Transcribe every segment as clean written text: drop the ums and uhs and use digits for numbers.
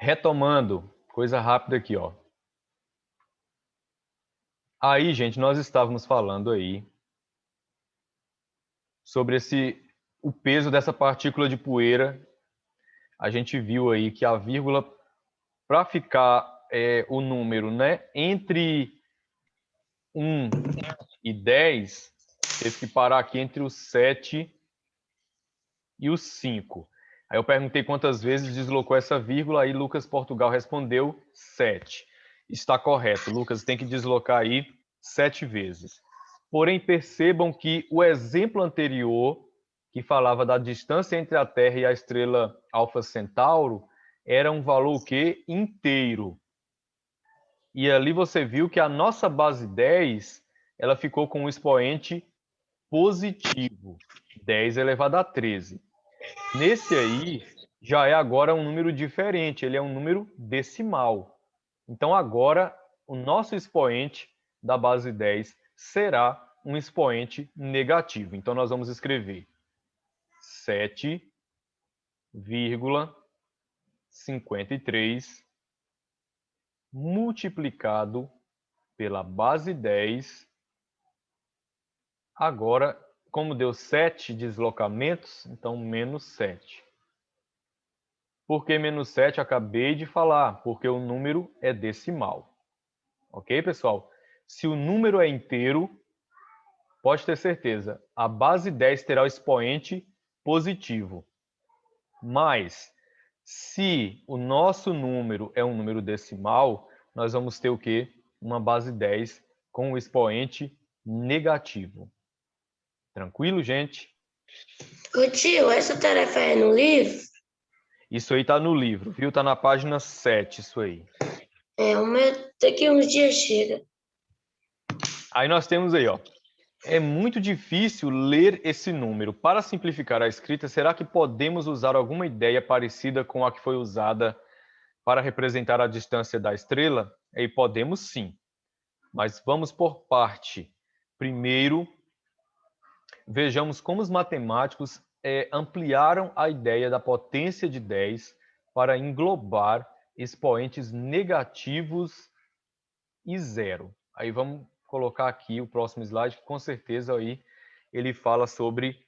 Retomando, coisa rápida aqui, ó. Aí, gente, nós estávamos falando aí sobre o peso dessa partícula de poeira. A gente viu aí que a vírgula, para ficar o número, né, entre 1 e 10, teve que parar aqui entre o 7 e o 5. Aí eu perguntei quantas vezes deslocou essa vírgula, aí Lucas Portugal respondeu 7. Está correto, Lucas tem que deslocar aí 7 vezes. Porém, percebam que o exemplo anterior, que falava da distância entre a Terra e a estrela Alfa Centauro, era um valor o quê? Inteiro. E ali você viu que a nossa base 10, ela ficou com um expoente positivo, 10 elevado a 13. Nesse aí, já é agora um número diferente, ele é um número decimal. Então, agora, o nosso expoente da base 10 será um expoente negativo. Então, nós vamos escrever 7,53 multiplicado pela base 10. Agora, como deu 7 deslocamentos, então menos 7. Por que menos 7? Acabei de falar, porque o número é decimal. Ok, pessoal? Se o número é inteiro, pode ter certeza, a base 10 terá o expoente positivo. Mas, se o nosso número é um número decimal, nós vamos ter o quê? Uma base 10 com o expoente negativo. Tranquilo, gente? Ô tio, essa tarefa é no livro? Isso aí tá no livro, viu? Tá na página 7, isso aí. O meu daqui uns dias chega. Aí nós temos aí, ó. É muito difícil ler esse número. Para simplificar a escrita, será que podemos usar alguma ideia parecida com a que foi usada para representar a distância da estrela? E podemos sim. Mas vamos por parte. Primeiro, vejamos como os matemáticos ampliaram a ideia da potência de 10 para englobar expoentes negativos e zero. Aí vamos colocar aqui o próximo slide, que com certeza aí ele fala sobre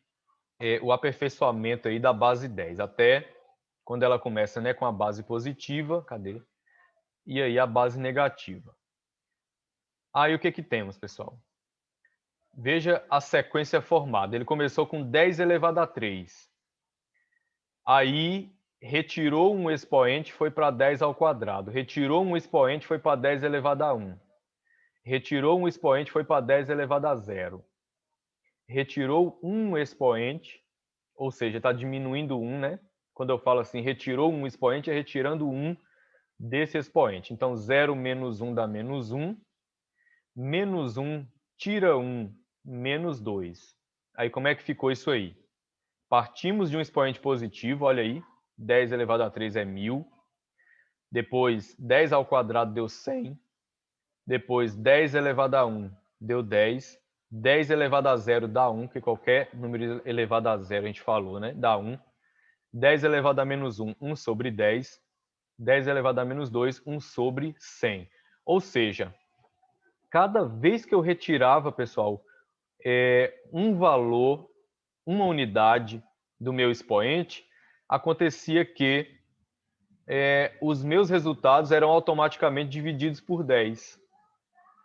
o aperfeiçoamento aí da base 10, até quando ela começa, né, com a base positiva, cadê? E aí a base negativa. Aí o que que temos, pessoal? Veja a sequência formada. Ele começou com 10 elevado a 3. Aí retirou um expoente, foi para 10 ao quadrado. Retirou um expoente, foi para 10 elevado a 1. Retirou um expoente, foi para 10 elevado a 0. Retirou um expoente, ou seja, está diminuindo 1, né? Quando eu falo assim, retirou um expoente, é retirando 1 desse expoente. Então, 0 menos 1 dá menos 1. Menos 1 tira 1, menos 2. Aí, como é que ficou isso aí? Partimos de um expoente positivo, olha aí. 10 elevado a 3 é 1000. Depois, 10 ao quadrado deu 100. Depois, 10 elevado a 1 deu 10. 10 elevado a 0 dá 1, que qualquer número elevado a 0 a gente falou, né? Dá 1. 10 elevado a menos 1, 1 sobre 10. 10 elevado a menos 2, 1 sobre 100. Ou seja, cada vez que eu retirava, pessoal, um valor, uma unidade do meu expoente, acontecia que os meus resultados eram automaticamente divididos por 10.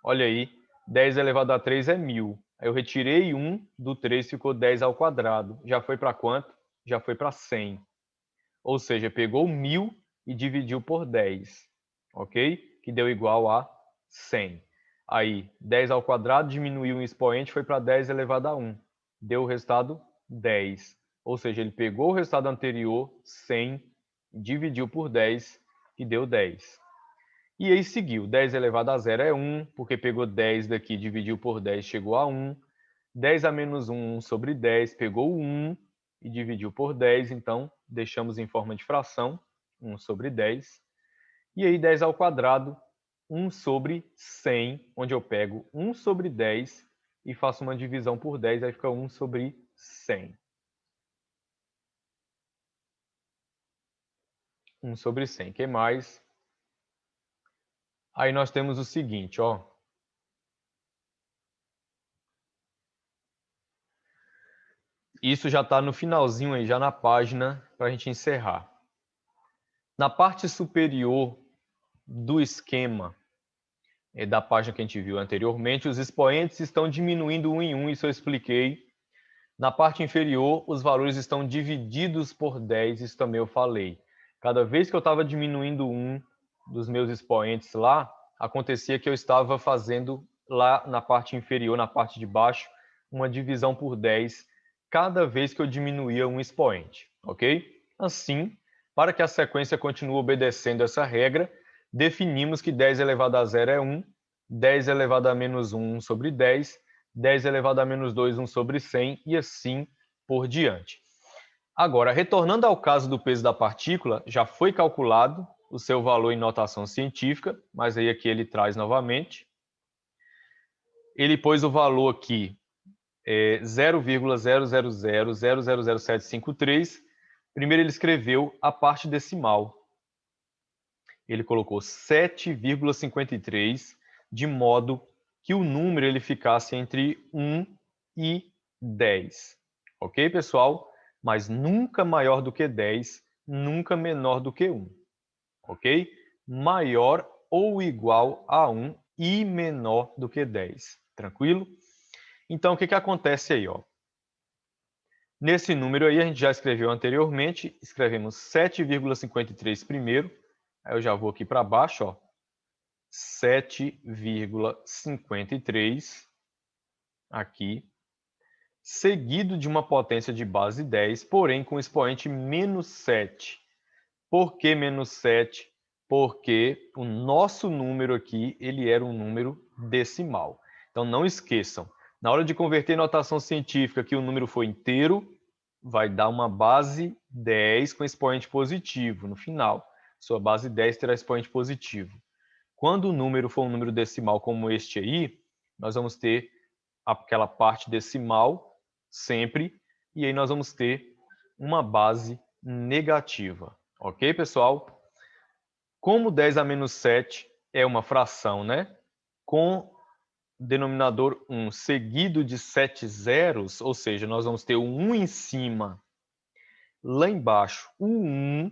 Olha aí, 10 elevado a 3 é 1000. Aí eu retirei 1 do 3, ficou 10 ao quadrado. Já foi para quanto? Já foi para 100. Ou seja, pegou 1000 e dividiu por 10. Ok? Que deu igual a 100. Aí, 10 ao quadrado diminuiu um expoente, foi para 10 elevado a 1. Deu o resultado 10. Ou seja, ele pegou o resultado anterior, 100, dividiu por 10, que deu 10. E aí seguiu. 10 elevado a 0 é 1, porque pegou 10 daqui, dividiu por 10, chegou a 1. 10 a menos 1, 1 sobre 10, pegou 1 e dividiu por 10, então deixamos em forma de fração, 1 sobre 10. E aí 10 ao quadrado, 1 sobre 100, onde eu pego 1 sobre 10 e faço uma divisão por 10, aí fica 1 sobre 100. 1 sobre 100. O que mais? Aí nós temos o seguinte, ó. Isso já está no finalzinho aí, já na página, para a gente encerrar. Na parte superior do esquema da página que a gente viu anteriormente, os expoentes estão diminuindo um em um, isso eu expliquei. Na parte inferior, os valores estão divididos por 10, isso também eu falei. Cada vez que eu estava diminuindo um dos meus expoentes lá, acontecia que eu estava fazendo lá na parte inferior, na parte de baixo, uma divisão por 10, cada vez que eu diminuía um expoente, ok? Assim, para que a sequência continue obedecendo essa regra, definimos que 10 elevado a 0 é 1, 10 elevado a menos 1, 1 sobre 10, 10 elevado a menos 2, 1 sobre 100, e assim por diante. Agora, retornando ao caso do peso da partícula, já foi calculado o seu valor em notação científica, mas aí aqui ele traz novamente. Ele pôs o valor aqui, 0,000000753. Primeiro ele escreveu a parte decimal. Ele colocou 7,53, de modo que o número ele ficasse entre 1 e 10. Ok, pessoal? Mas nunca maior do que 10, nunca menor do que 1. Ok? Maior ou igual a 1 e menor do que 10. Tranquilo? Então, o que acontece aí? Ó? Nesse número aí, a gente já escreveu anteriormente, escrevemos 7,53 primeiro. Aí eu já vou aqui para baixo, ó. 7,53 aqui, seguido de uma potência de base 10, porém com expoente menos 7. Por que menos 7? Porque o nosso número aqui, ele era um número decimal. Então não esqueçam, na hora de converter em notação científica que o número for inteiro, vai dar uma base 10 com expoente positivo no final. Sua base 10 terá expoente positivo. Quando o número for um número decimal como este aí, nós vamos ter aquela parte decimal sempre, e aí nós vamos ter uma base negativa. Ok, pessoal? Como 10 a menos 7 é uma fração, né? Com denominador 1 seguido de 7 zeros, ou seja, nós vamos ter o 1 em cima, lá embaixo o 1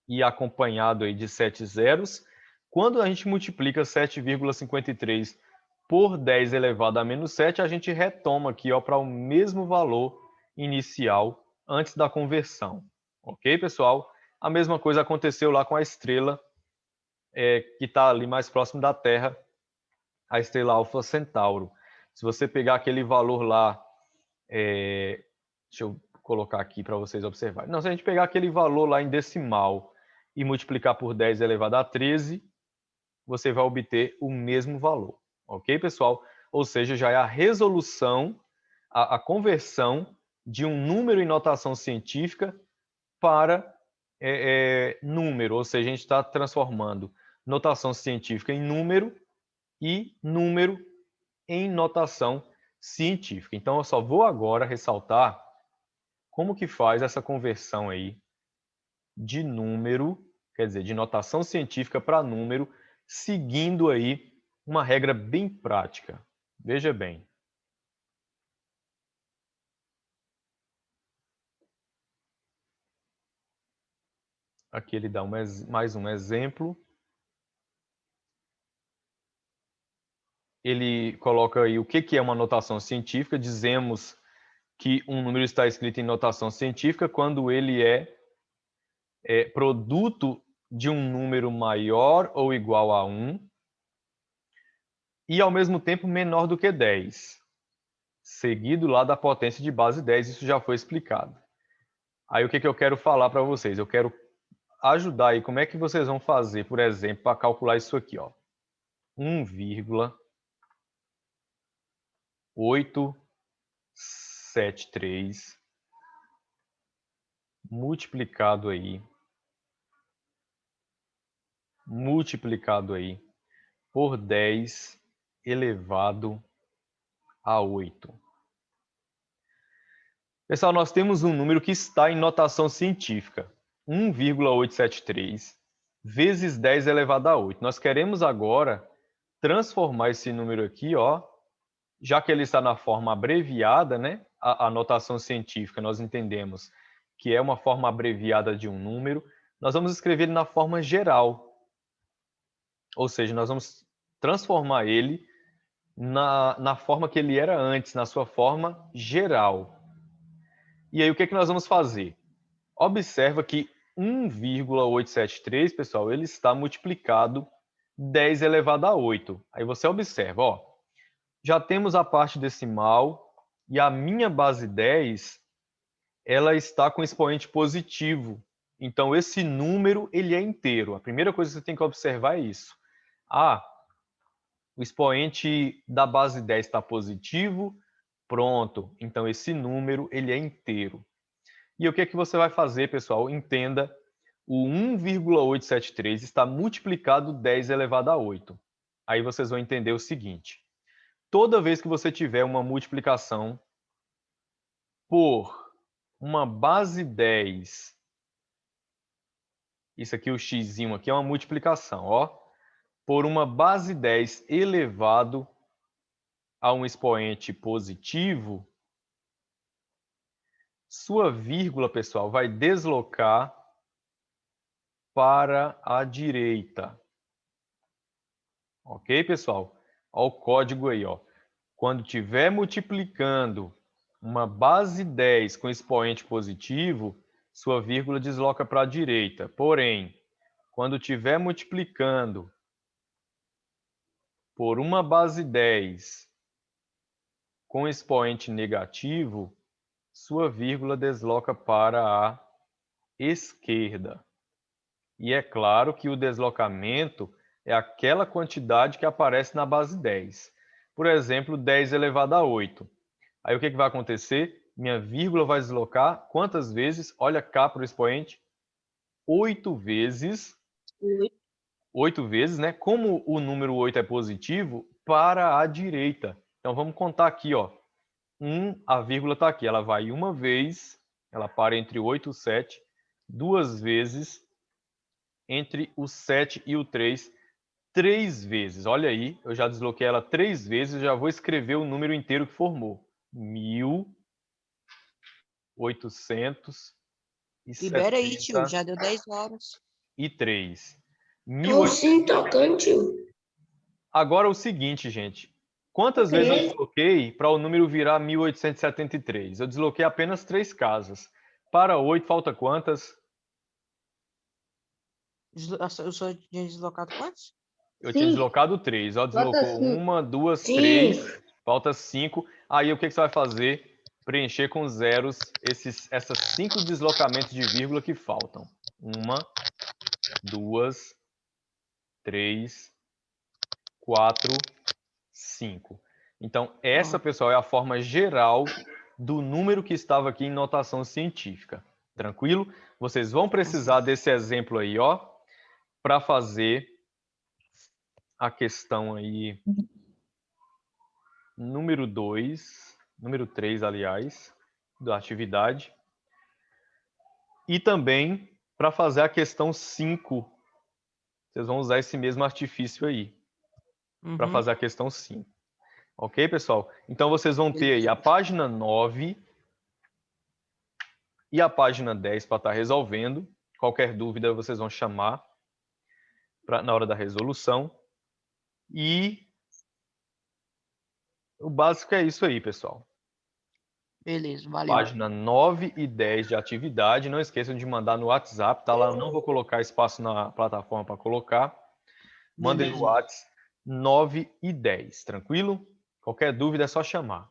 e acompanhado aí de 7 zeros. Quando a gente multiplica 7,53 por 10 elevado a menos 7, a gente retoma aqui para o mesmo valor inicial antes da conversão. Ok, pessoal? A mesma coisa aconteceu lá com a estrela que está ali mais próximo da Terra, a estrela Alfa Centauro. Se você pegar aquele valor lá, deixa eu colocar aqui para vocês observarem. Não, se a gente pegar aquele valor lá em decimal e multiplicar por 10 elevado a 13, você vai obter o mesmo valor. Ok, pessoal? Ou seja, já é a resolução, a conversão de um número em notação científica para número. Ou seja, a gente está transformando notação científica em número e número em notação científica. Então, eu só vou agora ressaltar como que faz essa conversão aí de número, quer dizer, de notação científica para número, seguindo aí uma regra bem prática. Veja bem. Aqui ele dá mais um exemplo. Ele coloca aí o que é uma notação científica. Dizemos que um número está escrito em notação científica quando ele é produto de um número maior ou igual a 1 e, ao mesmo tempo, menor do que 10, seguido lá da potência de base 10, isso já foi explicado. Aí o que eu quero falar para vocês? Eu quero ajudar aí, como é que vocês vão fazer, por exemplo, para calcular isso aqui, ó. 1,873 multiplicado aí por 10 elevado a 8. Pessoal, nós temos um número que está em notação científica. 1,873 vezes 10 elevado a 8. Nós queremos agora transformar esse número aqui, ó, já que ele está na forma abreviada, né? A notação científica, nós entendemos que é uma forma abreviada de um número, nós vamos escrever ele na forma geral. Ou seja, nós vamos transformar ele na forma que ele era antes, na sua forma geral. E aí, o que nós vamos fazer? Observa que 1,873, pessoal, ele está multiplicado 10 elevado a 8. Aí você observa, ó, já temos a parte decimal e a minha base 10, ela está com expoente positivo. Então, esse número, ele é inteiro. A primeira coisa que você tem que observar é isso. Ah, o expoente da base 10 está positivo, pronto. Então, esse número, ele é inteiro. E o que é que você vai fazer, pessoal? Entenda, o 1,873 está multiplicado 10 elevado a 8. Aí vocês vão entender o seguinte. Toda vez que você tiver uma multiplicação por uma base 10, isso aqui, o x aqui é uma multiplicação, ó, por uma base 10 elevado a um expoente positivo, sua vírgula, pessoal, vai deslocar para a direita. Ok, pessoal? Olha o código aí, ó. Quando estiver multiplicando uma base 10 com expoente positivo, sua vírgula desloca para a direita. Porém, quando estiver multiplicando por uma base 10 com expoente negativo, sua vírgula desloca para a esquerda. E é claro que o deslocamento é aquela quantidade que aparece na base 10. Por exemplo, 10 elevado a 8. Aí o que vai acontecer? Minha vírgula vai deslocar quantas vezes? Olha cá para o expoente. 8 vezes. 8 vezes, né? Como o número 8 é positivo, para a direita. Então vamos contar aqui, ó. A vírgula está aqui. Ela vai uma vez, ela para entre 8 e o 7, duas vezes, entre o 7 e o 3, 3 vezes. Olha aí, eu já desloquei ela 3 vezes, já vou escrever o número inteiro que formou. 1.870. Libera aí, tio, já deu 10 horas. E 3. Tô sim, tocando, tio. Agora o seguinte, gente. Quantas vezes eu desloquei para o número virar 1873? Eu desloquei apenas 3 casas. Para 8, falta quantas? Eu só tinha deslocado quantos? Eu tinha deslocado 3. Ó, deslocou 1, 2, 3. Falta 5. Aí o que você vai fazer? Preencher com zeros essas 5 deslocamentos de vírgula que faltam. 1, 2, 3, 4, 5. Então, essa, pessoal, é a forma geral do número que estava aqui em notação científica. Tranquilo? Vocês vão precisar desse exemplo aí, ó, para fazer a questão aí número 2, número 3, aliás, da atividade. E também para fazer a questão 5. Vocês vão usar esse mesmo artifício aí para fazer a questão 5. Ok, pessoal? Então, vocês vão ter aí a página 9 e a página 10 para estar resolvendo. Qualquer dúvida, vocês vão chamar na hora da resolução. E o básico é isso aí, pessoal. Beleza, valeu. Página 9 e 10 de atividade. Não esqueçam de mandar no WhatsApp, tá lá? Eu não vou colocar espaço na plataforma para colocar. Mandem no WhatsApp 9 e 10, tranquilo? Qualquer dúvida é só chamar.